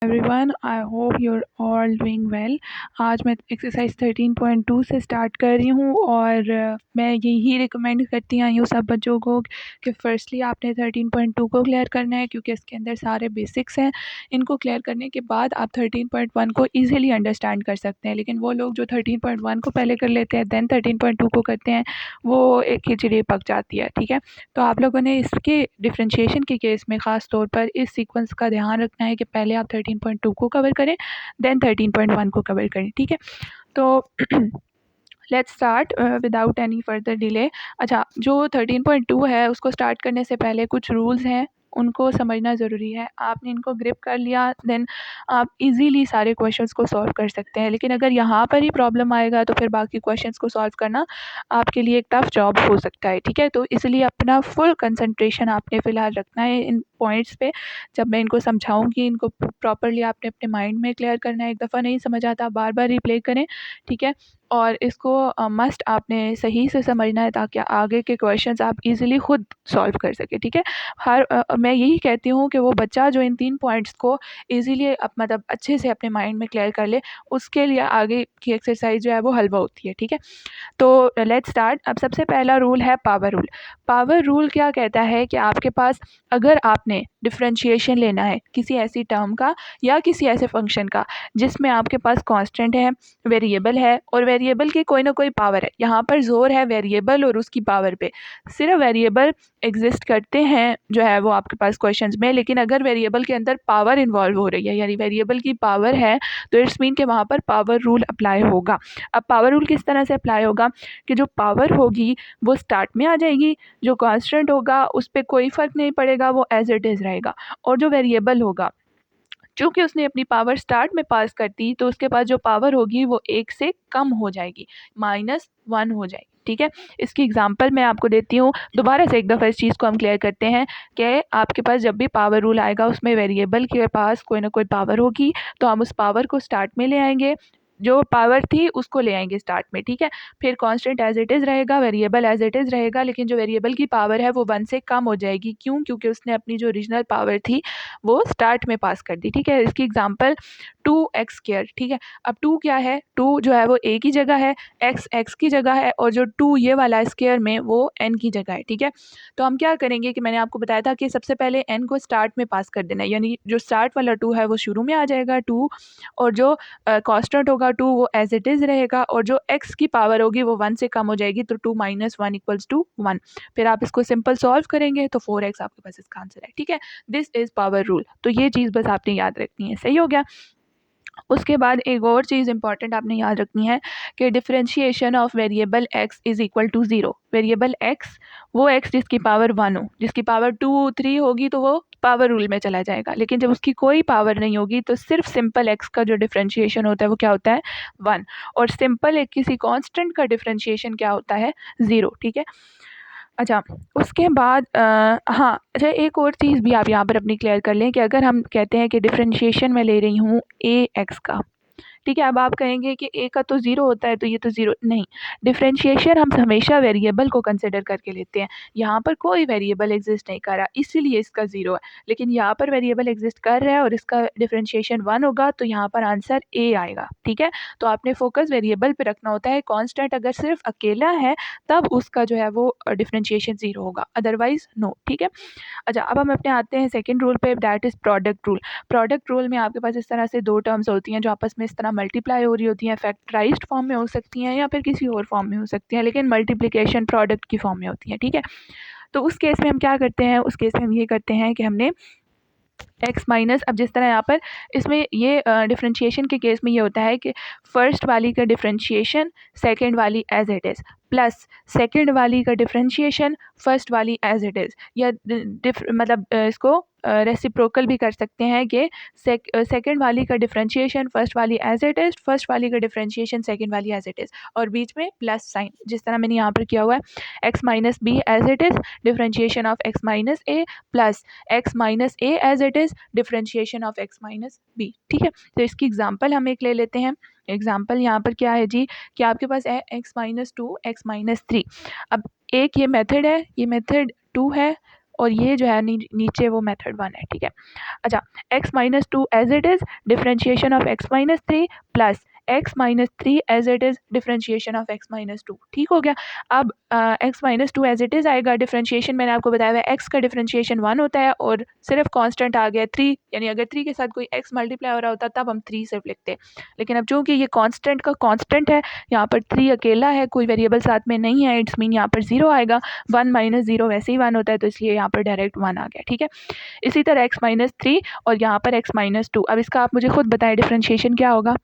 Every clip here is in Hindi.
Everyone, I hope you're all doing well. आज मैं एक्सरसाइज 13.2 से स्टार्ट कर रही हूँ और मैं यही रिकमेंड करती आई हूँ सब बच्चों को कि फ़र्स्टली आपने 13.2 को क्लियर करना है, क्योंकि इसके अंदर सारे बेसिक्स हैं। इनको क्लियर करने के बाद आप 13.1 को ईज़िली अंडरस्टैंड कर सकते हैं। लेकिन वो लोग जो 13.1 को पहले कर लेते हैं देन 13.2 को करते हैं, वो एक खिचड़ी पक जाती है। ठीक है, तो आप लोगों ने इसके डिफ्रेंशिएशन के केस में ख़ास तौर पर इस सीक्वेंस का ध्यान रखना है कि पहले आप 13.2 को कवर करें देन 13.1 को कवर करें। ठीक है, तो let's start without any further delay. अच्छा, जो 13.2 है उसको स्टार्ट करने से पहले कुछ रूल्स हैं, उनको समझना ज़रूरी है। आपने इनको ग्रिप कर लिया देन आप इजीली सारे क्वेश्चंस को सॉल्व कर सकते हैं। लेकिन अगर यहाँ पर ही प्रॉब्लम आएगा तो फिर बाकी क्वेश्चंस को सॉल्व करना आपके लिए एक टफ जॉब हो सकता है। ठीक है, तो इसलिए अपना फुल कंसंट्रेशन आपने फ़िलहाल रखना है इन पॉइंट्स पे। जब मैं इनको समझाऊंगी इनको प्रॉपरली आपने अपने माइंड में क्लियर करना है। एक दफ़ा नहीं समझ आता बार बार रिप्ले करें। ठीक है, और इसको मस्ट आपने सही से समझना है ताकि आगे के क्वेश्चंस आप इजीली खुद सॉल्व कर सकें। ठीक है, मैं यही कहती हूँ कि वो बच्चा जो इन 3 पॉइंट्स को इजीली मतलब अच्छे से अपने माइंड में क्लियर कर ले, उसके लिए आगे की एक्सरसाइज जो है वो हलवा होती है। ठीक है, तो लेट्स स्टार्ट। अब सबसे पहला रूल है पावर रूल। पावर रूल क्या कहता है कि आपके पास अगर आपने डिफरेंशिएशन लेना है किसी ऐसी टर्म का या किसी ऐसे फंक्शन का जिसमें आपके पास कांस्टेंट है, वेरिएबल है और वेरिएबल की कोई ना कोई पावर है। यहाँ पर जोर है वेरिएबल और उसकी पावर पे। सिर्फ वेरिएबल एग्जिस्ट करते हैं जो है वो आपके पास क्वेश्चंस में, लेकिन अगर वेरिएबल के अंदर पावर इन्वॉल्व हो रही है यानी वेरिएबल की पावर है तो इट्स मीन कि वहाँ पर पावर रूल अप्लाई होगा। अब पावर रूल किस तरह से अप्लाई होगा कि जो पावर होगी वो स्टार्ट में आ जाएगी, जो कांस्टेंट होगा उस पर कोई फ़र्क नहीं पड़ेगा, वो एज इट इज़ रहेगा। और जो वेरिएबल होगा चूँकि उसने अपनी पावर स्टार्ट में पास कर दी तो उसके पास जो पावर होगी वो 1 से कम हो जाएगी, -1 हो जाएगी। ठीक है, इसकी एग्जांपल मैं आपको देती हूँ। दोबारा से एक दफ़ा इस चीज़ को हम क्लियर करते हैं कि आपके पास जब भी पावर रूल आएगा उसमें वेरिएबल के पास कोई ना कोई पावर होगी, तो हम उस पावर को स्टार्ट में ले आएंगे, जो पावर थी उसको ले आएंगे स्टार्ट में। ठीक है, फिर कांस्टेंट एज इट इज़ रहेगा, वेरिएबल एज इट इज़ रहेगा, लेकिन जो वेरिएबल की पावर है वो 1 से कम हो जाएगी। क्यों? क्योंकि उसने अपनी जो ओरिजिनल पावर थी वो स्टार्ट में पास कर दी। ठीक है, इसकी एग्जांपल 2x²। ठीक है, अब 2 क्या है? 2 जो है वो a की जगह है, x की जगह है और जो 2 ये वाला स्क्वायर में वो n की जगह है। ठीक है, तो हम क्या करेंगे कि मैंने आपको बताया था कि सबसे पहले n को स्टार्ट में पास कर देना है, यानी जो स्टार्ट वाला 2 है वो शुरू में आ जाएगा 2, और जो कांस्टेंट होगा 2 वो एज इट इज़ रहेगा, और जो x की पावर होगी वो 1 से कम हो जाएगी, तो 2 - 1 = 1। फिर आप इसको सिंपल सॉल्व करेंगे तो 4x आपके पास इसका आंसर है। ठीक है, दिस इज़ पावर रूल। तो ये चीज़ बस आपने याद रखनी है। सही हो गया। उसके बाद एक और चीज़ इंपॉर्टेंट आपने याद रखनी है कि differentiation of variable x is equal to 0। Variable x, वो x जिसकी पावर 1 हो, जिसकी पावर 2 3 होगी तो वो पावर रूल में चला जाएगा, लेकिन जब उसकी कोई पावर नहीं होगी तो सिर्फ सिंपल x का जो डिफरेंशिएशन होता है वो क्या होता है? 1। और सिंपल एक किसी कांस्टेंट का डिफरेंशिएशन क्या होता है? 0। ठीक है, अच्छा, उसके बाद हाँ, अच्छा एक और चीज़ भी आप यहाँ पर अपनी क्लियर कर लें कि अगर हम कहते हैं कि डिफरेंशिएशन मैं ले रही हूँ ax का, ठीक है, अब आप कहेंगे कि a का तो 0 होता है तो ये तो 0 नहीं। डिफरेंशिएशन हम हमेशा वेरिएबल को कंसिडर करके लेते हैं। यहाँ पर कोई वेरिएबल एग्जिस्ट नहीं कर रहा, इसीलिए इसका 0 है। लेकिन यहाँ पर वेरिएबल एग्जिस्ट कर रहा है और इसका डिफरेंशिएशन 1 होगा तो यहाँ पर आंसर a आएगा। ठीक है, तो आपने फोकस वेरिएबल पे रखना होता है। कांस्टेंट अगर सिर्फ अकेला है तब उसका जो है वो डिफरेंशिएशन 0 होगा, अदरवाइज नो। ठीक है, अच्छा अब हम अपने आते हैं सेकंड रूल पे, that is product rule. Product rule में आपके पास इस तरह से 2 टर्म्स होती हैं जो आपस में इस तरह मल्टीप्लाई हो रही होती हैं। फैक्टराइज्ड फॉर्म में हो सकती हैं या फिर किसी और फॉर्म में हो सकती हैं, लेकिन मल्टीप्लिकेशन प्रोडक्ट की फॉर्म में होती हैं। ठीक है, तो उस केस में हम क्या करते हैं? उस केस में हम ये करते हैं कि हमने x माइनस, अब जिस तरह यहाँ पर इसमें ये डिफरेंशिएशन के केस में ये होता है कि फर्स्ट वाली का डिफरेंशिएशन सेकंड वाली as it is, plus second वाली का डिफरेंशिएशन फर्स्ट वाली एज इट इज़, या मतलब इसको रेसिप्रोकल भी कर सकते हैं कि सेकंड वाली का डिफरेंशिएशन फर्स्ट वाली एज इट इज़, फर्स्ट वाली का डिफरेंशिएशन सेकंड वाली एज इट इज़, और बीच में प्लस साइन, जिस तरह मैंने यहाँ पर किया हुआ है x minus B as it is, differentiation of x minus A, plus x minus A as it is, differentiation of x minus B. ठीक है, तो इसकी एग्जांपल हम एक ले लेते हैं। एग्जांपल यहाँ पर क्या है जी कि आपके पास है x माइनस 2, x माइनस 3। अब एक ये मेथड है, ये मेथड 2 है और ये जो है नीचे वो मेथड 1 है, ठीक है। अच्छा, x minus 2 as it is differentiation of x minus 3 plus x minus 3 as it is differentiation of x minus 2, ठीक हो गया। अब x minus 2 as it is आएगा, डिफ्रेंशिएशन मैंने आपको बताया हुआ है x का डिफ्रेंशिएशन 1 होता है और सिर्फ कांस्टेंट आ गया 3, यानी अगर 3 के साथ कोई x मल्टीप्लाई हो रहा होता तब हम 3 सिर्फ लिखते, लेकिन अब चूँकि ये कांस्टेंट का कांस्टेंट है, यहाँ पर 3 अकेला है, कोई वेरिएबल साथ में नहीं है, इट्स मीन यहाँ पर 0 आएगा। 1 माइनस 0 वैसे ही 1 होता है, तो इसलिए यहाँ पर डायरेक्ट 1 आ गया, ठीक है। इसी तरह x माइनस 3 और यहाँ पर x माइनस 2। अब इसका आप मुझे खुद बताएं डिफ्रेंशिएशन क्या होगा,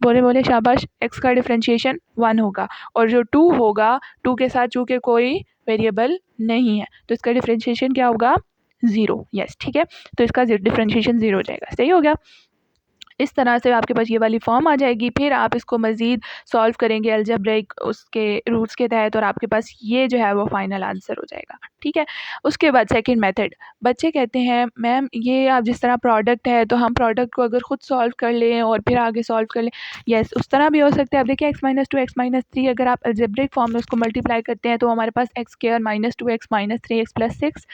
बोले बोले शाबाश। x का डिफ्रेंशिएशन 1 होगा और जो 2 होगा, 2 के साथ चूँकि कोई वेरिएबल नहीं है तो इसका डिफ्रेंशिएशन क्या होगा, 0। यस, ठीक है, तो इसका डिफ्रेंशिएशन 0 हो जाएगा, सही हो गया। इस तरह से आपके पास ये वाली फॉर्म आ जाएगी। फिर आप इसको मज़ीद सॉल्व करेंगे अलजेब्रिक उसके रूल्स के तहत और आपके पास ये जो है वो फाइनल आंसर हो जाएगा, ठीक है। उसके बाद सेकंड मेथड, बच्चे कहते हैं मैम ये आप जिस तरह प्रोडक्ट है तो हम प्रोडक्ट को अगर ख़ुद सॉल्व कर लें और फिर आगे सॉल्व कर लें। यस, उस तरह भी हो सकता है। अब देखिए x माइनस 2 x माइनस 3 अगर आप अलजेब्रिक फॉर्म में उसको मल्टीप्लाई करते हैं तो हमारे पास x square minus 2x minus 3x plus 6,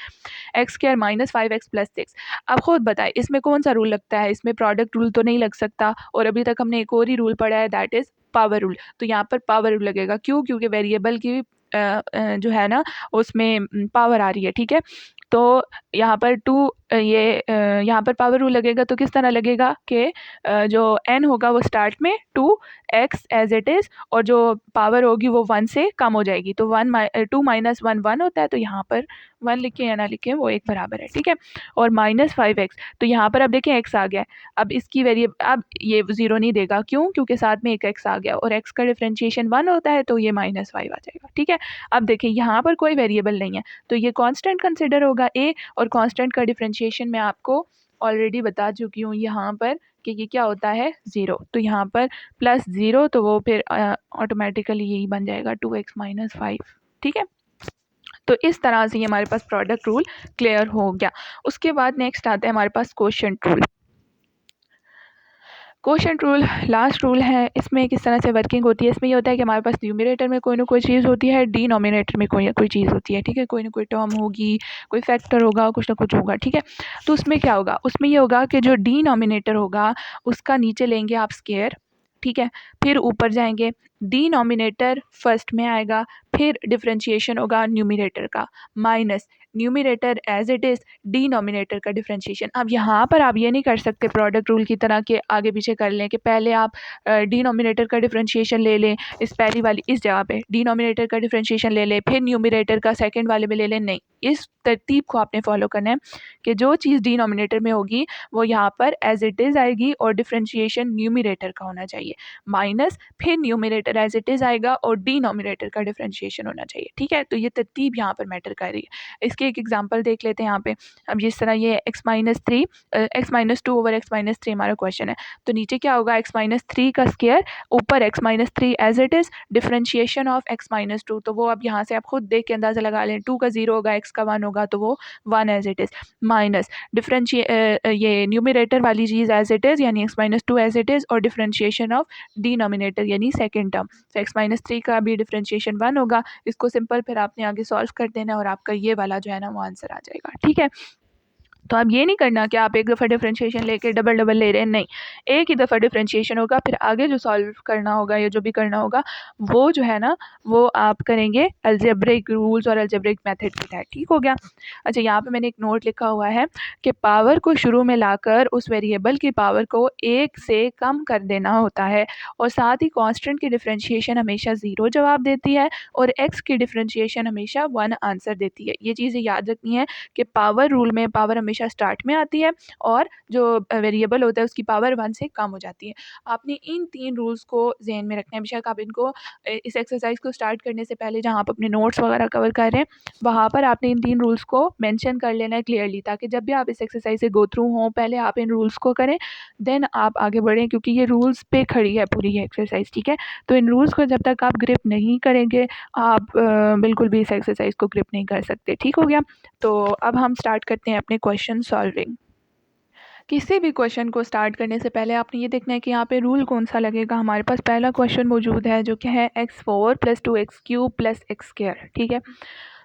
x square minus 5x plus 6। अब खुद बताएं इसमें कौन सा रूल लगता है, इसमें प्रोडक्ट रूल तो नहीं लग सकता और अभी तक हमने एक और ही रूल पढ़ा है, दैट इज़ पावर रूल। तो यहाँ पर पावर रूल लगेगा, क्यों, क्योंकि वेरिएबल की जो है ना उसमें पावर आ रही है, ठीक है। तो यहाँ पर यहाँ पर पावर रूल लगेगा तो किस तरह लगेगा कि जो n होगा वो स्टार्ट में 2x एज इट इज़ और जो पावर होगी वो 1 से कम हो जाएगी, तो 2 माइनस 1 1 होता है, तो यहाँ पर 1 लिखें या ना लिखें वो एक बराबर है, ठीक है। और माइनस 5x, तो यहाँ पर अब देखें x आ गया है, अब इसकी वेरिएबल अब ये 0 नहीं देगा, क्यों, क्योंकि साथ में एक x आ गया और x का डिफ्रेंशिएशन 1 होता है तो ये माइनस 5 आ जाएगा, ठीक है। अब देखें यहाँ पर कोई वेरिएबल नहीं है तो ये कांस्टेंट कंसिडर होगा a, और कांस्टेंट का डिफ्रेंशिएशन मैं आपको ऑलरेडी बता चुकी हूँ यहाँ पर कि ये क्या होता है, 0। तो यहाँ पर प्लस 0 तो वो फिर ऑटोमेटिकली यही बन जाएगा 2x माइनस 5, ठीक है। तो इस तरह से ये हमारे पास प्रोडक्ट रूल क्लियर हो गया। उसके बाद नेक्स्ट आता है हमारे पास quotient rule. Quotient rule last rule है। इसमें किस तरह से वर्किंग होती है, इसमें ये होता है कि हमारे पास न्यूमरेटर में कोई ना कोई चीज़ होती है, डिनोमिनेटर में कोई ना कोई चीज़ होती है, ठीक है। कोई ना कोई टर्म होगी, कोई फैक्टर होगा, कुछ ना कुछ होगा, ठीक है। तो उसमें क्या होगा, उसमें ये होगा कि जो डिनोमिनेटर होगा उसका नीचे लेंगे आप स्क्वायर, ठीक है। फिर ऊपर जाएंगे, डिनोमिनेटर फर्स्ट में आएगा, फिर डिफरेंशिएशन होगा न्यूमरेटर का minus numerator as it is denominator का डिफरेंशिएशन। अब यहाँ पर आप ये नहीं कर सकते प्रोडक्ट रूल की तरह के आगे पीछे कर लें कि पहले आप डिनोमिनेटर का डिफरेंशिएशन ले लें इस पहली वाली इस जगह पे, डिनोमिनेटर का डिफरेंशिएशन ले लें, फिर न्यूमरेटर का सेकंड वाले में ले लें। नहीं, इस तरतीब को आपने फॉलो करना है कि जो चीज़ डिनोमिनेटर में होगी वो यहाँ पर एज इट इज़ आएगी और डिफरेंशिएशन न्यूमरेटर का होना चाहिए, माइनस फिर न्यूमरेटर एज इट इज़ आएगा और डिनोमिनेटर का डिफरेंशिएशन होना चाहिए, ठीक है। तो ये तरतीब यहाँ पर मैटर कर रही है। इसकी एक एग्जांपल देख लेते हैं यहाँ पे। अब जिस तरह ये x minus 3 x minus 2 over x minus 3 हमारा क्वेश्चन है, तो नीचे क्या होगा, x माइनस 3 का स्क्वायर ऊपर x minus 3 as it is differentiation of x minus 2। तो वो अब यहाँ से आप खुद देख के अंदाज़ा लगा लें, 2 का 0 होगा, x का 1 होगा, तो वो 1 एज इट इज़ माइनस ये न्यूमरेटर वाली चीज़ एज इट इज़ यानी x minus 2 as it is और डिफरेंशिएशन ऑफ डिनोमिनेटर यानी सेकेंड टर्म। तो x माइनस 3 का भी डिफरेंशिएशन 1 होगा। इसको सिंपल फिर आपने आगे सॉल्व कर देना और आपका ये वाला जो है ना वो आंसर आ जाएगा, ठीक है। तो अब ये नहीं करना कि आप एक दफ़ा डिफरेंशिएशन लेके डबल डबल ले रहे हैं, नहीं, एक ही दफ़ा डिफरेंशिएशन होगा, फिर आगे जो सॉल्व करना होगा या जो भी करना होगा वो जो है ना वो आप करेंगे अलजेब्रिक रूल्स और अलजेब्रिक मेथड के तहत, ठीक हो गया। अच्छा, यहाँ पे मैंने एक नोट लिखा हुआ है कि पावर को शुरू में लाकर उस वेरिएबल की पावर को 1 से कम कर देना होता है और साथ ही कांस्टेंट की डिफरेंशिएशन हमेशा 0 जवाब देती है और x की डिफरेंशिएशन हमेशा 1 आंसर देती है। ये चीज़ें याद रखनी है कि पावर रूल में पावर हमेशा स्टार्ट में आती है और जो वेरिएबल होता है उसकी पावर 1 से कम हो जाती है। आपने इन 3 रूल्स को ज़हन में रखना है। बेशक आप इनको इस एक्सरसाइज को स्टार्ट करने से पहले जहाँ आप अपने नोट्स वगैरह कवर कर रहे हैं वहाँ पर आपने इन 3 रूल्स को मेंशन कर लेना है क्लियरली, ताकि जब भी आप इस एक्सरसाइज से गो थ्रू हों पहले आप इन रूल्स को करें, देन आप आगे बढ़ें, क्योंकि ये रूल्स पे खड़ी है पूरी ये एक्सरसाइज, ठीक है। तो इन रूल्स को जब तक आप ग्रिप नहीं करेंगे आप बिल्कुल भी इस एक्सरसाइज को ग्रिप नहीं कर सकते, ठीक हो गया। तो अब हम स्टार्ट करते हैं अपने क्वेश्चन सॉल्विंग। किसी भी क्वेश्चन को स्टार्ट करने से पहले आपने ये देखना है कि यहाँ पे रूल कौन सा लगेगा। हमारे पास पहला क्वेश्चन मौजूद है जो क्या है x4 + 2x³ + x², ठीक है।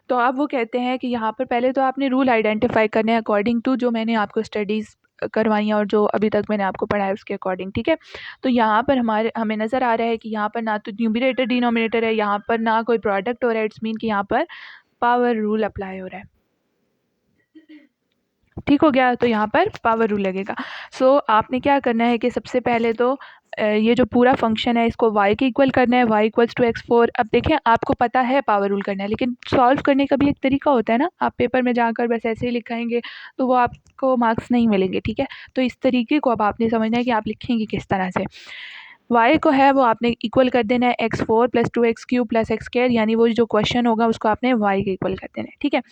तो अब वो कहते हैं कि यहाँ पर पहले तो आपने रूल आइडेंटिफाई करने हैं अकॉर्डिंग टू जो मैंने आपको स्टडीज़ करवाई हैं और जो अभी तक मैंने आपको पढ़ाया उसके अकॉर्डिंग, ठीक है। तो यहाँ पर हमें नज़र आ रहा है कि यहाँ पर ना तो न्यूमरेटर डिनोमिनेटर है, यहाँ पर ना कोई प्रोडक्ट हो रहा है, इट्स मीन कि यहाँ पर पावर रूल अप्लाई हो रहा है। ठीक हो गया, तो यहाँ पर पावर रूल लगेगा। सो आपने क्या करना है कि सबसे पहले तो ये जो पूरा फंक्शन है इसको y के इक्वल करना है, y इक्वल्स टू x4। अब देखें आपको पता है पावर रूल करना है, लेकिन सॉल्व करने का भी एक तरीका होता है ना। आप पेपर में जाकर बस ऐसे ही लिखाएंगे तो वो आपको मार्क्स नहीं मिलेंगे, ठीक है। तो इस तरीके को अब आपने समझना है कि आप लिखेंगे किस तरह से। y को है वो आपने इक्वल कर देना है x4 plus 2x³ plus x², यानी वो जो क्वेश्चन होगा उसको आपने y के इक्वल कर देना है, ठीक है।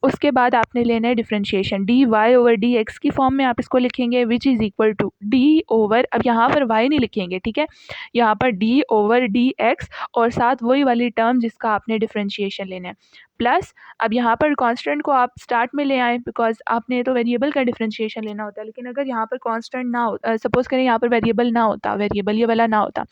उसके बाद आपने लेना है डिफरेंशिएशन, dy ओवर dx की फॉर्म में आप इसको लिखेंगे, which is equal to d over, अब यहाँ पर y नहीं लिखेंगे, ठीक है, यहाँ पर d ओवर dx और साथ वही वाली टर्म जिसका आपने डिफरेंशिएशन लेना है, प्लस अब यहाँ पर कांस्टेंट को आप स्टार्ट में ले आएँ बिकॉज आपने तो वेरिएबल का डिफरेंशिएशन लेना होता है। लेकिन अगर यहाँ पर कांस्टेंट ना हो, सपोज करें यहाँ पर वेरिएबल ना होता, वेरिएबल ये वाला ना होता,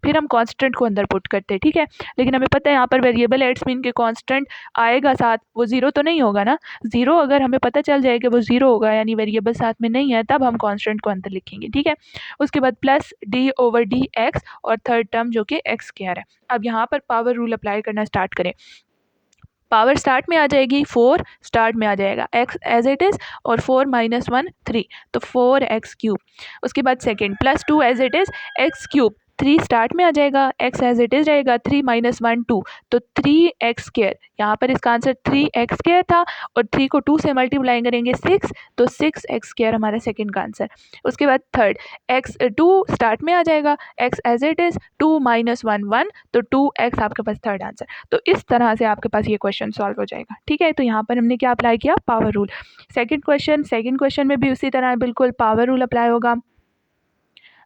फिर हम कांस्टेंट को अंदर पुट करते, ठीक है। लेकिन हमें पता है यहाँ पर वेरिएबल है, इट्स मीन के कांस्टेंट आएगा साथ, वो ज़ीरो तो नहीं होगा ना। ज़ीरो अगर हमें पता चल जाए कि वो ज़ीरो होगा यानी वेरिएबल साथ में नहीं है, तब हम कांस्टेंट को अंदर लिखेंगे, ठीक है। उसके बाद plus D over D x और थर्ड टर्म जो कि x² है। अब यहाँ पर पावर रूल अप्लाई करना स्टार्ट करें। पावर स्टार्ट में आ जाएगी, 4 स्टार्ट में आ जाएगा, x एज इट इज़ और 4 माइनस 1 3, तो 4x³। उसके बाद second plus 2 as it is x³ 3 start में आ जाएगा, x एज इट इज़ रहेगा, 3 माइनस 1 2, तो 3x²। यहाँ पर इसका आंसर 3x² था और 3 को 2 से मल्टीप्लाई करेंगे 6, तो 6x² हमारा सेकेंड का आंसर। उसके बाद थर्ड x2 स्टार्ट में आ जाएगा, x as it is 2 minus 1 1, तो 2x आपके पास थर्ड आंसर। तो इस तरह से आपके पास ये क्वेश्चन सॉल्व हो जाएगा, ठीक है। तो यहाँ पर हमने क्या अप्लाई किया, पावर रूल। सेकंड क्वेश्चन में भी उसी तरह बिल्कुल पावर रूल अप्लाई होगा।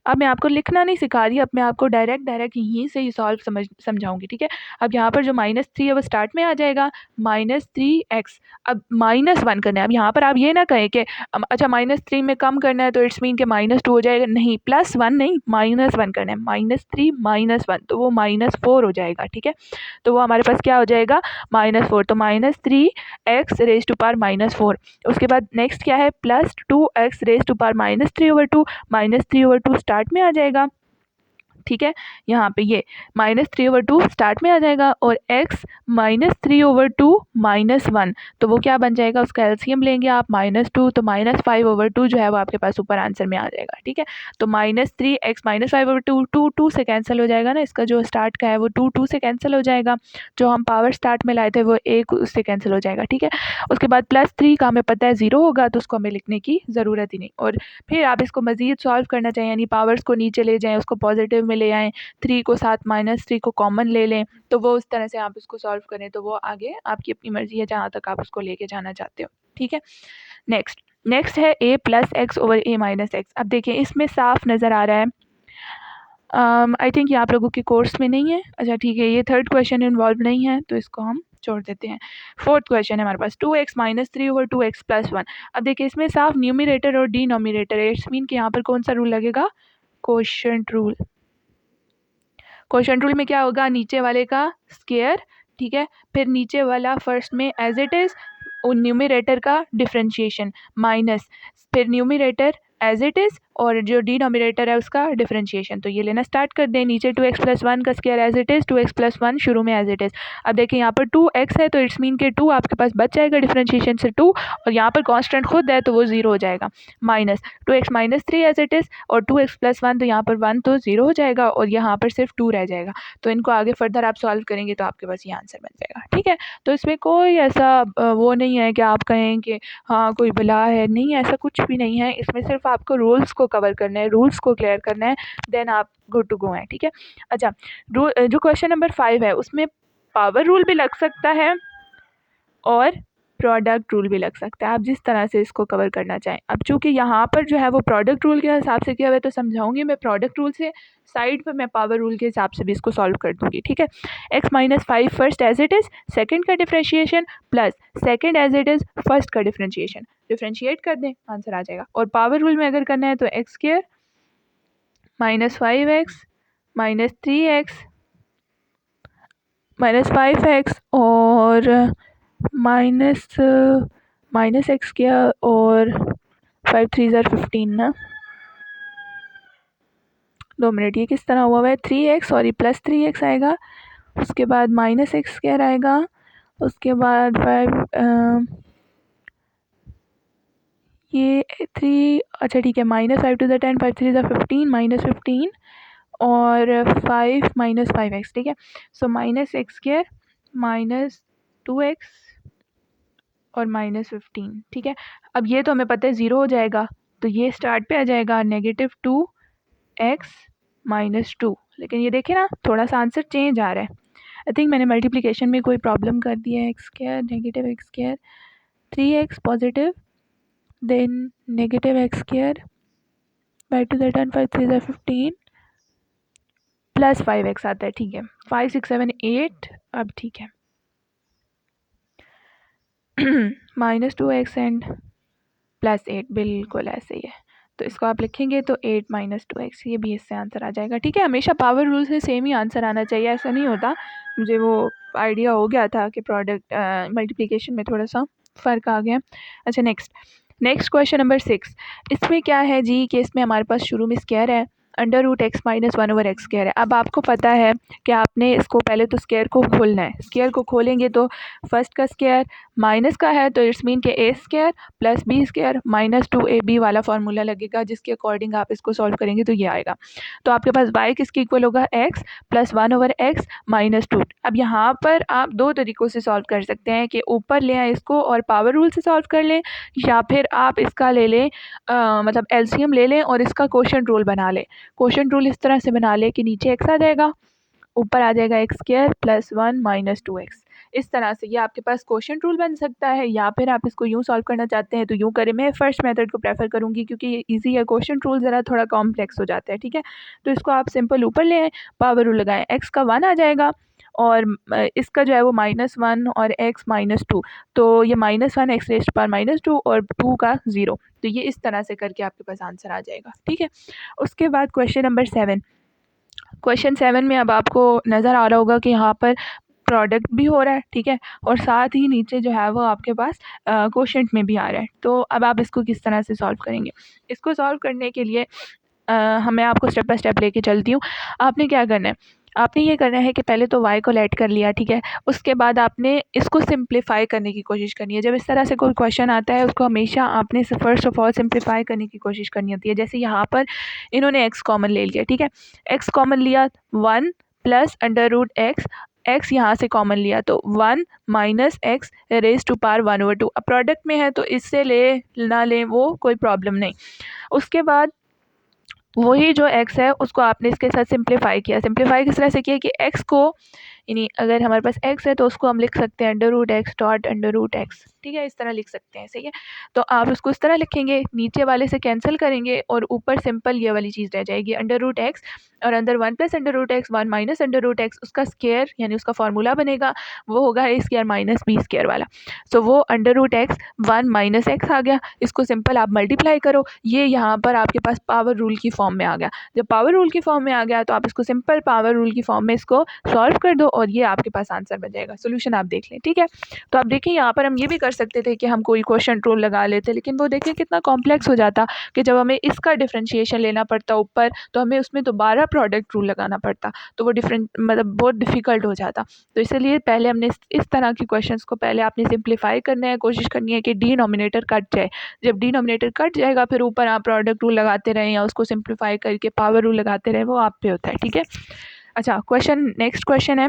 अब मैं आपको लिखना नहीं सिखा रही, अब मैं आपको डायरेक्ट यहीं से ही सॉल्व समझाऊंगी, ठीक है। अब यहाँ पर जो -3 है वो स्टार्ट में आ जाएगा, -3x। अब -1 करना है। अब यहाँ पर आप ये ना कहें कि अच्छा -3 में कम करना है तो इट्स मीन के -2 हो जाएगा, नहीं, +1 नहीं, -1 करना है, -3 -1 तो वो -4 हो जाएगा, ठीक है। तो वो हमारे पास क्या हो जाएगा, -4, तो -3x रेज टू पावर -4। उसके बाद नेक्स्ट क्या है, +2x raise to power -3/2, -3/2 start में आ जाएगा, ठीक है। यहाँ पे ये -3/2 स्टार्ट में आ जाएगा और x -3/2 -1, तो वो क्या बन जाएगा, उसका एलसीएम लेंगे आप -2, तो -5/2 जो है वो आपके पास ऊपर आंसर में आ जाएगा, ठीक है। तो -3x -5/2 2 2 से कैंसिल हो जाएगा ना, इसका जो स्टार्ट का है वो 2 2 से कैंसिल हो जाएगा, जो हम पावर स्टार्ट में लाए थे वो 1 उससे कैंसिल हो जाएगा, ठीक है। उसके बाद +3 का हमें पता है 0 होगा, तो उसको हमें लिखने की ज़रूरत ही नहीं। और फिर आप इसको मज़ीद सॉल्व करना चाहिए, यानी पावर्स को नीचे ले जाएँ, उसको पॉजिटिव में ले आएँ, 3 को साथ -3 को कॉमन ले लें, तो वो उस तरह से आप इसको सॉल्व करें, तो वो आगे आपकी अपनी मर्ज़ी है जहाँ तक आप उसको लेके जाना चाहते हो, ठीक है। नेक्स्ट है a + x over a - x। अब देखिए इसमें साफ नज़र आ रहा है, आई थिंक ये आप लोगों के कोर्स में नहीं है, अच्छा ठीक है, ये थर्ड क्वेश्चन इन्वॉल्व नहीं है तो इसको हम छोड़ देते हैं। फोर्थ क्वेश्चन है हमारे पास, 2x - 3/2x + 1। अब देखिए इसमें साफ न्यूमरेटर और डिनोमिनेटर है, इट्स मीन कि यहाँ पर कौन सा रूल लगेगा, क्वोशंट रूल। क्वोशंट रूल में क्या होगा, नीचे वाले का स्क्वायर, ठीक है, फिर नीचे वाला फर्स्ट में एज इट इज़, न्यूमरेटर का डिफरेंशिएशन माइनस, फिर न्यूमरेटर एज इट इज़ और जो डिनोमिनेटर है उसका डिफरेंशिएशन। तो ये लेना स्टार्ट कर दें, नीचे 2x + 1 का square as it is, 2x + 1 शुरू में एज इट इज़। अब देखिए यहाँ पर 2x है तो इट्स मीन के 2 आपके पास बच जाएगा डिफरेंशिएशन से 2, और यहाँ पर कांस्टेंट खुद है तो वो 0 हो जाएगा, minus 2x - 3 as it is और 2x + 1, तो यहाँ पर 1 तो 0 हो जाएगा और यहाँ पर सिर्फ 2 रह जाएगा। तो इनको आगे फर्दर आप सॉल्व करेंगे तो आपके पास ये आंसर बन जाएगा, ठीक है। तो इसमें कोई ऐसा वो नहीं है कि आप कहें कि हाँ कोई बला है, नहीं, ऐसा कुछ भी नहीं है। इसमें सिर्फ आपको रूल्स को कवर करना है, रूल्स को क्लियर करना है, देन आप गुड टू गो हैं, ठीक है। अच्छा, जो क्वेश्चन नंबर 5 है उसमें पावर रूल भी लग सकता है और प्रोडक्ट रूल भी लग सकता है, आप जिस तरह से इसको कवर करना चाहें। अब चूँकि यहाँ पर जो है वो प्रोडक्ट रूल के हिसाब से किया हुआ है तो समझाऊंगी मैं प्रोडक्ट रूल से, साइड पर मैं पावर रूल के हिसाब से भी इसको सॉल्व कर दूंगी, ठीक है। x - 5 first as it is, second का differentiation plus second as it is first का डिफरेंशिएशन, डिफरेंशिएट कर दें आंसर आ जाएगा। और पावर रूल में अगर करना है तो x² -5x -3x -5x और माइनस एक्स किया और 5 3 ज़र 15 ना। 2 मिनट, ये किस तरह हुआ है? 3x और ये +3x आएगा, उसके बाद माइनस एक्स स्क्वायर आएगा, उसके बाद 5 ये 3, अच्छा ठीक है, -5 2 ज़र 10 5 3 ज़र 15 -15 और 5 -5x, ठीक है। So minus x square -2x और -15, ठीक है। अब ये तो हमें पता है 0 हो जाएगा, तो ये स्टार्ट पे आ जाएगा -2x -2। लेकिन ये देखें ना, थोड़ा सा आंसर चेंज आ रहा है। आई थिंक मैंने मल्टीप्लिकेशन में कोई प्रॉब्लम कर दिया है। X square negative x square 3x positive, then negative x square 5 2 ज़र 10 5 3 ज़र 15 +5x आता है, ठीक है। 5 6 7 8, अब ठीक है। -2x एंड +8, बिल्कुल ऐसे ही है। तो इसको आप लिखेंगे तो 8 -2x, ये भी इससे आंसर आ जाएगा, ठीक है। हमेशा पावर रूल से सेम ही आंसर आना चाहिए, ऐसा नहीं होता। मुझे वो आइडिया हो गया था कि प्रोडक्ट मल्टीप्लिकेशन में थोड़ा सा फ़र्क आ गया। अच्छा, नेक्स्ट क्वेश्चन नंबर 6। इसमें क्या है जी कि इसमें हमारे पास शुरू में स्क्वायर है, √x - 1/x स्क्वायर है। अब आपको पता है कि आपने इसको पहले तो स्क्वायर को खोलना है। स्क्वायर को खोलेंगे तो फर्स्ट का स्क्वायर माइनस का है, तो इट्स मीन के a square + b square -2ab वाला फार्मूला लगेगा, जिसके अकॉर्डिंग आप इसको सॉल्व करेंगे तो ये आएगा। तो आपके पास y किसके इक्वल होगा? x + 1/x - 2। अब यहाँ पर आप दो तरीक़ों से सॉल्व कर सकते हैं कि ऊपर ले आएँ इसको और पावर रूल से सॉल्व कर लें, या फिर आप इसका ले लें मतलब एलसीएम ले लें और इसका क्वोशंट रूल बना लें। क्वोशंट रूल इस तरह से बना लें कि नीचे x आ जाएगा, ऊपर आ जाएगा x स्क्वायर + 1 - 2x। इस तरह से ये आपके पास क्वोशंट रूल बन सकता है, या फिर आप इसको यूँ सॉल्व करना चाहते हैं तो यूँ करें। मैं फर्स्ट मेथड को प्रेफर करूँगी क्योंकि ये ईज़ी है। क्वोशंट रूल ज़रा थोड़ा कॉम्प्लेक्स हो जाता है, ठीक है। तो इसको आप सिंपल ऊपर ले आएँ, पावर रूल लगाएँ, x का 1 आ जाएगा और इसका जो है वो -1 और x -2, तो ये -1 x⁻² और 2 का 0। तो ये इस तरह से करके आपके पास आंसर आ जाएगा, ठीक है। उसके बाद क्वेश्चन नंबर 7। क्वेश्चन 7 में अब आपको नज़र आ रहा होगा कि यहाँ पर प्रोडक्ट भी हो रहा है, ठीक है, और साथ ही नीचे जो है वो आपके पास क्वोशंट में भी आ रहा है। तो अब आप इसको किस तरह से सॉल्व करेंगे? इसको सॉल्व करने के लिए मैं आपको स्टेप बाय स्टेप लेके चलती हूँ। आपने क्या करना है? आपने ये करना है कि पहले तो y को लेट कर लिया, ठीक है। उसके बाद आपने इसको सिंप्लीफाई करने की कोशिश करनी है। जब इस तरह से कोई क्वेश्चन आता है, उसको हमेशा आपने फर्स्ट ऑफ ऑल सिंप्लीफाई करने की कोशिश करनी होती है। जैसे यहाँ पर इन्होंने x कॉमन ले लिया, ठीक है। x कॉमन लिया, 1 + √x, x यहाँ से कॉमन लिया तो 1 - x⁻⁴ अब प्रोडक्ट में है तो इससे ले ना लें वो कोई प्रॉब्लम नहीं। उसके बाद वही जो x है उसको आपने इसके साथ सिंप्लीफाई किया। सिंप्लीफाई किस तरह से किया कि x को, यानी अगर हमारे पास x है तो उसको हम लिख सकते हैं √x डॉट √x, ठीक है, इस तरह लिख सकते हैं, सही है। तो आप उसको इस तरह लिखेंगे, नीचे वाले से कैंसिल करेंगे और ऊपर सिंपल ये वाली चीज़ रह जाएगी √x, और अंदर 1 + √x 1 - √x, उसका स्क्वायर यानी उसका फार्मूला बनेगा, वो होगा a स्क्वायर - b स्क्वायर वाला। सो वो √x 1 - x आ गया। इसको सिंपल आप मल्टीप्लाई करो, ये यहाँ पर आपके पास पावर रूल की फॉर्म में आ गया। जब पावर रूल की फॉर्म में आ गया तो आप इसको सिंपल पावर रूल की फॉर्म में इसको सॉल्व कर दो और ये आपके पास आंसर बन जाएगा। सॉल्यूशन आप देख लें, ठीक है। तो आप देखिए यहाँ पर हम ये भी कर सकते थे कि हम कोई क्वोशंट रूल लगा लेते, लेकिन वो देखिए कितना कॉम्प्लेक्स हो जाता कि जब हमें इसका डिफरेंशिएशन लेना पड़ता ऊपर, तो हमें उसमें दोबारा प्रोडक्ट रूल लगाना पड़ता, तो वो डिफरेंट मतलब बहुत डिफ़िकल्ट हो जाता। तो इसलिए पहले हमने इस तरह के क्वेश्चंस को पहले आपने सिंप्लीफाई करना है, कोशिश करनी है कि डिनोमिनेटर कट जाए। जब डिनोमिनेटर कट जाएगा फिर ऊपर आप प्रोडक्ट रूल लगाते रहें या उसको सिंप्लीफाई करके पावर रूल लगाते रहें, वो आप पे होता है, ठीक है। अच्छा, नेक्स्ट क्वेश्चन है